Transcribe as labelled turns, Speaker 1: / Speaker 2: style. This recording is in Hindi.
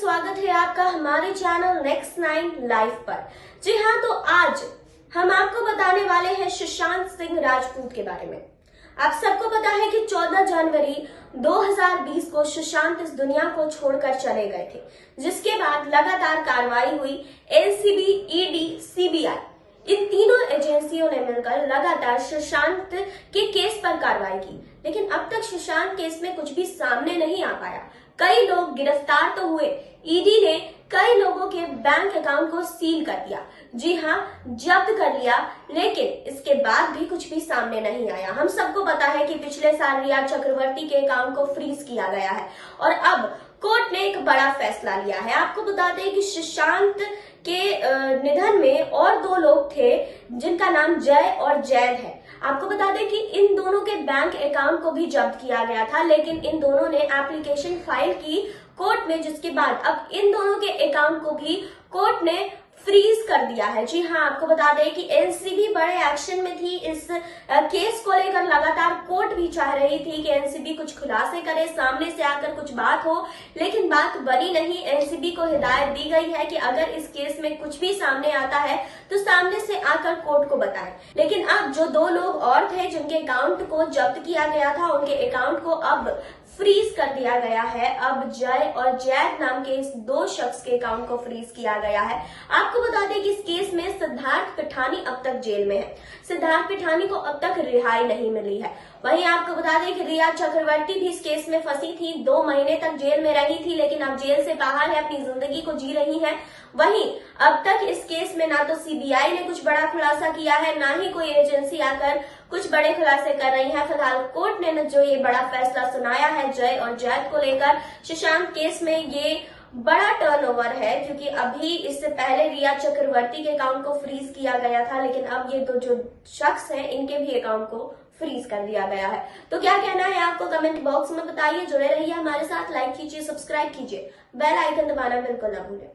Speaker 1: स्वागत है आपका हमारे चैनल नेक्स्ट 9 लाइव पर। जी हाँ, तो आज हम आपको बताने वाले हैं सुशांत सिंह राजपूत के बारे में। आप सबको पता है कि 14 जनवरी 2020 को सुशांत इस दुनिया को छोड़कर चले गए थे, जिसके बाद लगातार कार्रवाई हुई। एनसीबी, ईडी, सीबीआई इन तीनों एजेंसियों ने मिलकर लगातार सुशांत के केस पर कार्रवाई की, लेकिन अब तक सुशांत केस में कुछ भी सामने नहीं आ पाया। कई लोग गिरफ्तार तो हुए, ईडी ने कई लोगों के बैंक अकाउंट को सील कर दिया, जी हाँ, जब्त कर लिया, लेकिन इसके बाद भी कुछ भी सामने नहीं आया। हम सबको पता है कि पिछले साल रिया चक्रवर्ती के अकाउंट को फ्रीज किया गया है और अब कोर्ट ने एक बड़ा फैसला लिया है। आपको बताते हैं कि सुशांत के निधन में और दो लोग थे जिनका नाम जय और जैद है। आपको बता दें कि इन दोनों के बैंक अकाउंट को भी जब्त किया गया था, लेकिन इन दोनों ने एप्लीकेशन फाइल की कोर्ट में, जिसके बाद अब इन दोनों के अकाउंट को भी कोर्ट ने फ्रीज कर दिया है। जी हाँ, आपको बता दें कि एनसीबी बड़े एक्शन में थी इस केस को लेकर। लगातार कोर्ट भी चाह रही थी कि एनसीबी कुछ खुलासे करे, सामने से आकर कुछ बात हो, लेकिन बात बनी नहीं। एनसीबी को हिदायत दी गई है कि अगर इस केस में कुछ भी सामने आता है तो सामने से आकर कोर्ट को बताएं। लेकिन अब जो दो लोग और थे जिनके अकाउंट को जब्त किया गया था, उनके अकाउंट को अब फ्रीज कर दिया गया है। अब जय और जैद नाम के इस दो शख्स के अकाउंट को फ्रीज किया गया है। आपको बता दें कि इस केस में सिद्धार्थ पिठानी अब तक जेल में है। सिद्धार्थ पिठानी को अब तक रिहाई नहीं मिली है। वहीं आपको बता दें कि रिया चक्रवर्ती भी इस केस में फंसी थी, 2 महीने तक जेल में रही थी, लेकिन अब जेल से बाहर है, अपनी जिंदगी को जी रही है। वहीं अब तक इस केस में ना तो सीबीआई ने कुछ बड़ा खुलासा किया है, ना ही कोई एजेंसी आकर कुछ बड़े खुलासे कर रही है। फिलहाल कोर्ट ने जो ये बड़ा फैसला सुनाया है जय और जैद को लेकर, सुशांत केस में ये बड़ा टर्नओवर है, क्योंकि अभी इससे पहले रिया चक्रवर्ती के अकाउंट को फ्रीज किया गया था, लेकिन अब ये दो जो शख्स हैं इनके भी अकाउंट को फ्रीज कर दिया गया है। तो क्या कहना है आपको कमेंट बॉक्स में बताइए। जुड़े रहिए हमारे साथ, लाइक कीजिए, सब्सक्राइब कीजिए, बेल आइकन दबाना बिल्कुल ना भूलें।